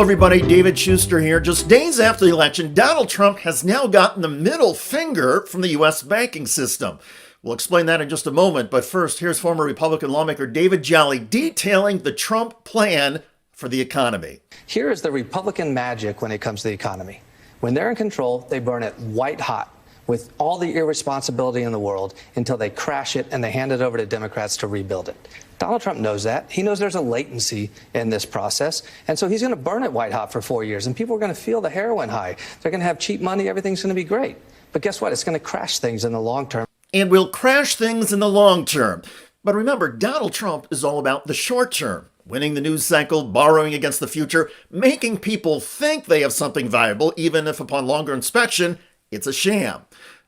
Hello, everybody. David Schuster here. Just days after the election, Donald Trump has now gotten the middle finger from the U.S. banking system. We'll explain that in just a moment. But first, here's former Republican lawmaker David Jolly detailing the Trump plan for the economy. Here is the Republican magic when it comes to the economy. When they're in control, they burn it white hot with all the irresponsibility in the world until they crash it and they hand it over to Democrats to rebuild it. Donald Trump knows that. He knows there's a latency in this process. And so he's going to burn it white hot for 4 years. And people are going to feel the heroin high. They're going to have cheap money. Everything's going to be great. But guess what? It's going to crash things in the long term. And will crash things in the long term. But remember, Donald Trump is all about the short term. Winning the news cycle, borrowing against the future, making people think they have something valuable, even if upon longer inspection, it's a sham.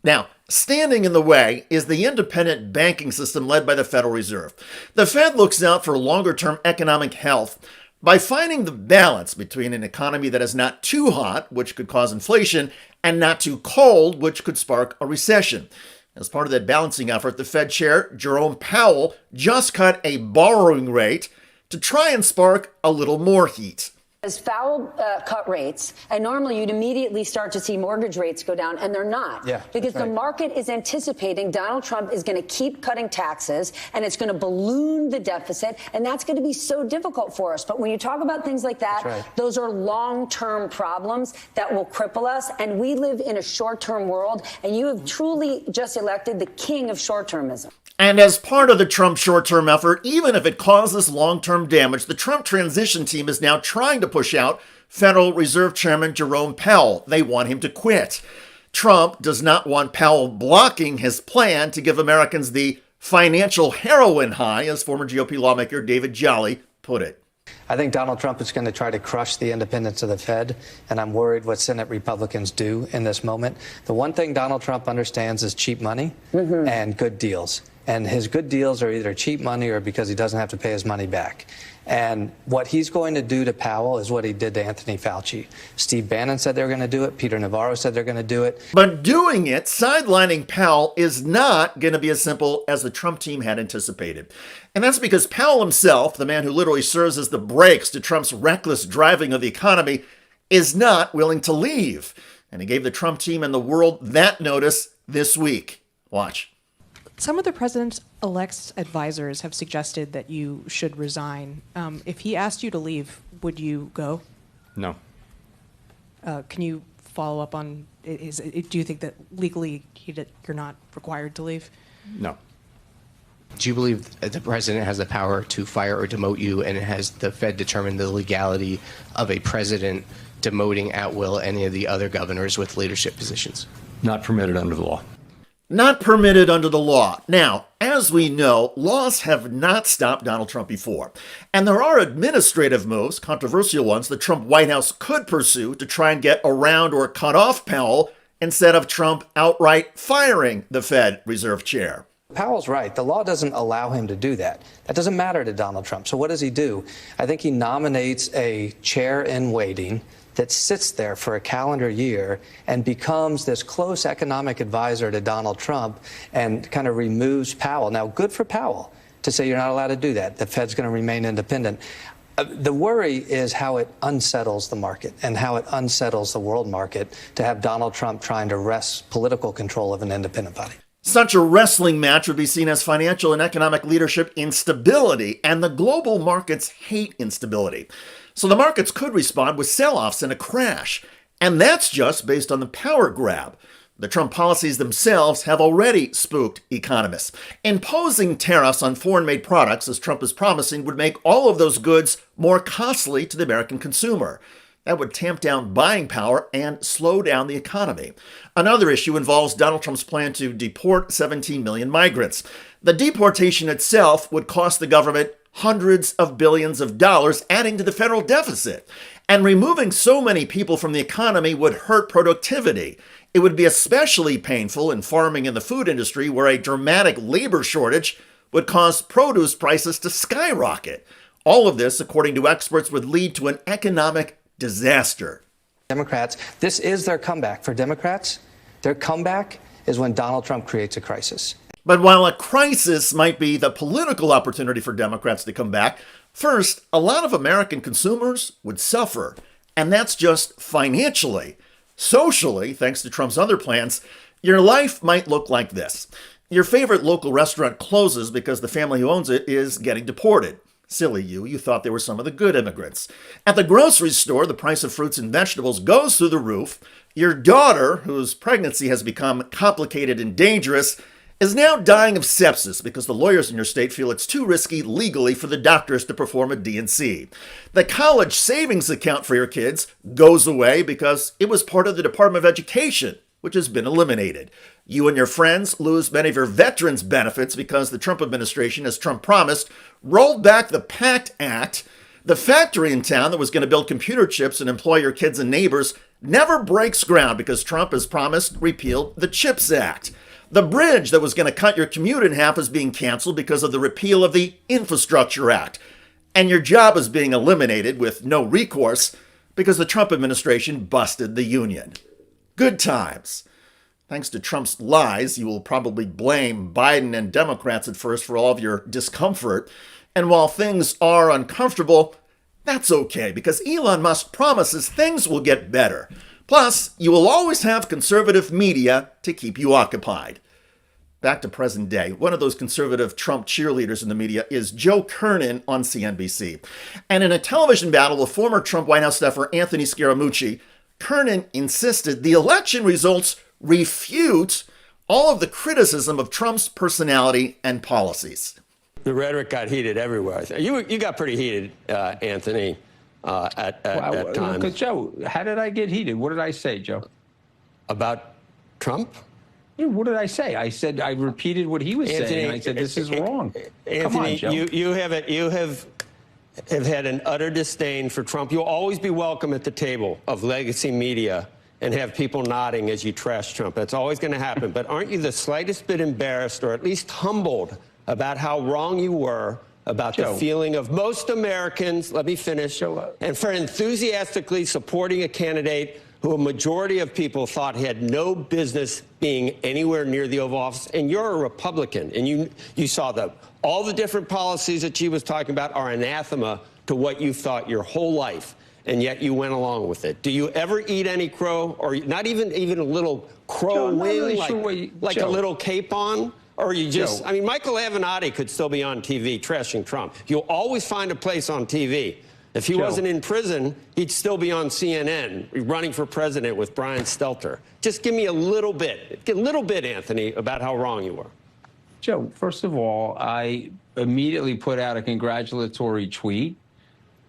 Now, standing in the way is the independent banking system led by the Federal Reserve. The Fed looks out for longer-term economic health by finding the balance between an economy that is not too hot, which could cause inflation, and not too cold, which could spark a recession. As part of that balancing effort, the Fed chair, Jerome Powell, just cut a borrowing rate to try and spark a little more heat. As Powell cut rates, and normally you'd immediately start to see mortgage rates go down, and they're not. Because the market is anticipating Donald Trump is going to keep cutting taxes, and it's going to balloon the deficit, and that's going to be so difficult for us. But when you talk about things like that, those are long-term problems that will cripple us, and we live in a short-term world, and you have truly just elected the king of short-termism. And as part of the Trump short-term effort, even if it causes long-term damage, the Trump transition team is now trying to push out Federal Reserve Chairman Jerome Powell. They want him to quit. Trump does not want Powell blocking his plan to give Americans the financial heroin high, as former GOP lawmaker David Jolly put it. I think Donald Trump is going to try to crush the independence of the Fed, and I'm worried what Senate Republicans do in this moment. The one thing Donald Trump understands is cheap money and good deals. And his good deals are either cheap money or because he doesn't have to pay his money back. And what he's going to do to Powell is what he did to Anthony Fauci. Steve Bannon said they were going to do it. Peter Navarro said they're going to do it. But doing it, sidelining Powell, is not going to be as simple as the Trump team had anticipated. And that's because Powell himself, the man who literally serves as the brakes to Trump's reckless driving of the economy, is not willing to leave. And he gave the Trump team and the world that notice this week. Watch. Some of the president-elect's advisors have suggested that you should resign. If he asked you to leave, would you go? No. Can you follow up on, do you think that legally you're not required to leave? No. Do you believe that the president has the power to fire or demote you, and has the Fed determined the legality of a president demoting at will any of the other governors with leadership positions? Not permitted under the law. Not permitted under the law. Now, as we know, laws have not stopped Donald Trump before. And there are administrative moves, controversial ones, the Trump White House could pursue to try and get around or cut off Powell instead of Trump outright firing the Fed Reserve Chair. Powell's right. The law doesn't allow him to do that. That doesn't matter to Donald Trump. So what does he do? I think he nominates a chair in waiting that sits there for a calendar year and becomes this close economic advisor to Donald Trump and kind of removes Powell. Now, good for Powell to say you're not allowed to do that. The Fed's going to remain independent. The worry is how it unsettles the market and how it unsettles the world market to have Donald Trump trying to wrest political control of an independent body. Such a wrestling match would be seen as financial and economic leadership instability, and the global markets hate instability. So the markets could respond with sell-offs and a crash. And that's just based on the power grab. The Trump policies themselves have already spooked economists. Imposing tariffs on foreign-made products, as Trump is promising, would make all of those goods more costly to the American consumer. That would tamp down buying power and slow down the economy. Another issue involves Donald Trump's plan to deport 17 million migrants. The deportation itself would cost the government hundreds of billions of dollars, adding to the federal deficit. And removing so many people from the economy would hurt productivity. It would be especially painful in farming and the food industry, where a dramatic labor shortage would cause produce prices to skyrocket. All of this, according to experts, would lead to an economic disaster. Democrats, this is their comeback. For Democrats, their comeback is when Donald Trump creates a crisis. But while a crisis might be the political opportunity for Democrats to come back, first, a lot of American consumers would suffer. And that's just financially. Socially, thanks to Trump's other plans, your life might look like this. Your favorite local restaurant closes because the family who owns it is getting deported. Silly you, you thought they were some of the good immigrants. At the grocery store, the price of fruits and vegetables goes through the roof. Your daughter, whose pregnancy has become complicated and dangerous, is now dying of sepsis because the lawyers in your state feel it's too risky legally for the doctors to perform a D&C. The college savings account for your kids goes away because it was part of the Department of Education, which has been eliminated. You and your friends lose many of your veterans' benefits because the Trump administration, as Trump promised, rolled back the PACT Act. The factory in town that was going to build computer chips and employ your kids and neighbors never breaks ground because Trump has promised repeal the CHIPS Act. The bridge that was going to cut your commute in half is being canceled because of the repeal of the Infrastructure Act. And your job is being eliminated with no recourse because the Trump administration busted the union. Good times. Thanks to Trump's lies, you will probably blame Biden and Democrats at first for all of your discomfort. And while things are uncomfortable, that's okay because Elon Musk promises things will get better. Plus, you will always have conservative media to keep you occupied. Back to present day. One of those conservative Trump cheerleaders in the media is Joe Kernan on CNBC. And in a television battle with former Trump White House staffer Anthony Scaramucci, Kernan insisted the election results refute all of the criticism of Trump's personality and policies. The rhetoric got heated everywhere. You got pretty heated, Anthony, at times. Look, Joe, how did I get heated? What did I say, Joe? About Trump? Yeah, what did I say? I said I repeated what he was saying. I said this is wrong. Anthony, come on, Joe. you have had an utter disdain for Trump. You'll always be welcome at the table of legacy media and have people nodding as you trash Trump. That's always going to happen. But aren't you the slightest bit embarrassed or at least humbled about how wrong you were about Joe, the feeling of most Americans, let me finish, Joe, and for enthusiastically supporting a candidate who a majority of people thought had no business being anywhere near the Oval Office? And you're a Republican, and you saw all the different policies that she was talking about are anathema to what you thought your whole life, and yet you went along with it. Do you ever eat any crow, or not even a little crow Joe, I'm not wing, really like, sure like a little capon? Or you just, Joe. I mean, Michael Avenatti could still be on TV trashing Trump. You'll always find a place on TV. If he Joe. wasn't in prison, he'd still be on CNN running for president with Brian Stelter. Just give me a little bit, Anthony, about how wrong you were. Joe, first of all, I immediately put out a congratulatory tweet.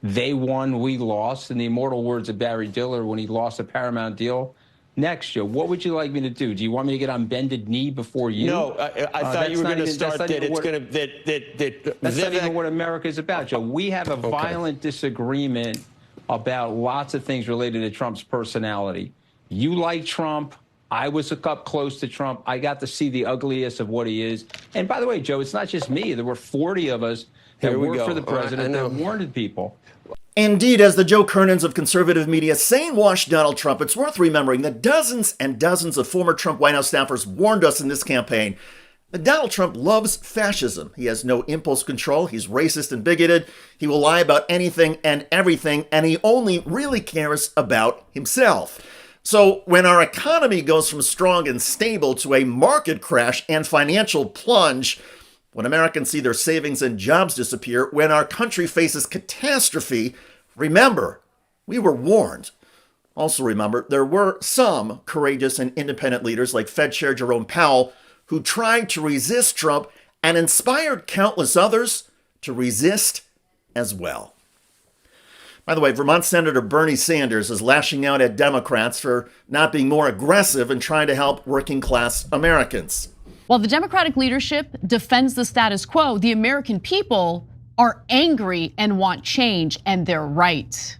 They won, we lost. In the immortal words of Barry Diller when he lost a Paramount deal. Next, Joe, what would you like me to do? Do you want me to get on bended knee before you? No, I thought you were going to start that it's going to... That's not even what America is about, Joe. We have a violent disagreement about lots of things related to Trump's personality. You like Trump. I was up close to Trump. I got to see the ugliest of what he is. And by the way, Joe, it's not just me. There were 40 of us that worked for the president that warned people. Indeed, as the Joe Kernans of conservative media sane-washed Donald Trump, it's worth remembering that dozens and dozens of former Trump White House staffers warned us in this campaign that Donald Trump loves fascism. He has no impulse control. He's racist and bigoted. He will lie about anything and everything, and he only really cares about himself. So when our economy goes from strong and stable to a market crash and financial plunge, when Americans see their savings and jobs disappear, when our country faces catastrophe, remember, we were warned. Also remember, there were some courageous and independent leaders like Fed Chair Jerome Powell who tried to resist Trump and inspired countless others to resist as well. By the way, Vermont Senator Bernie Sanders is lashing out at Democrats for not being more aggressive in trying to help working class Americans. While the Democratic leadership defends the status quo, the American people are angry and want change, and they're right.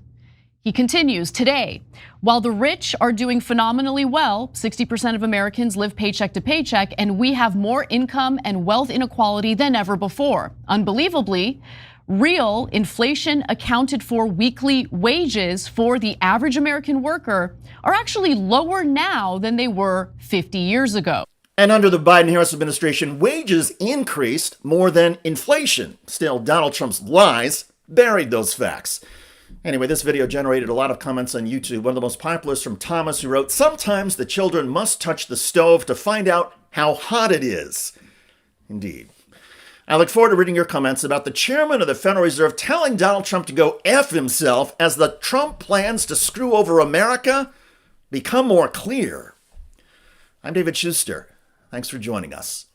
He continues, today, while the rich are doing phenomenally well, 60% of Americans live paycheck to paycheck, and we have more income and wealth inequality than ever before. Unbelievably, real inflation accounted for weekly wages for the average American worker are actually lower now than they were 50 years ago. And under the Biden-Harris administration, wages increased more than inflation. Still, Donald Trump's lies buried those facts. Anyway, this video generated a lot of comments on YouTube. One of the most popular is from Thomas, who wrote, "Sometimes the children must touch the stove to find out how hot it is." Indeed. I look forward to reading your comments about the chairman of the Federal Reserve telling Donald Trump to go F himself as the Trump plans to screw over America become more clear. I'm David Schuster. Thanks for joining us.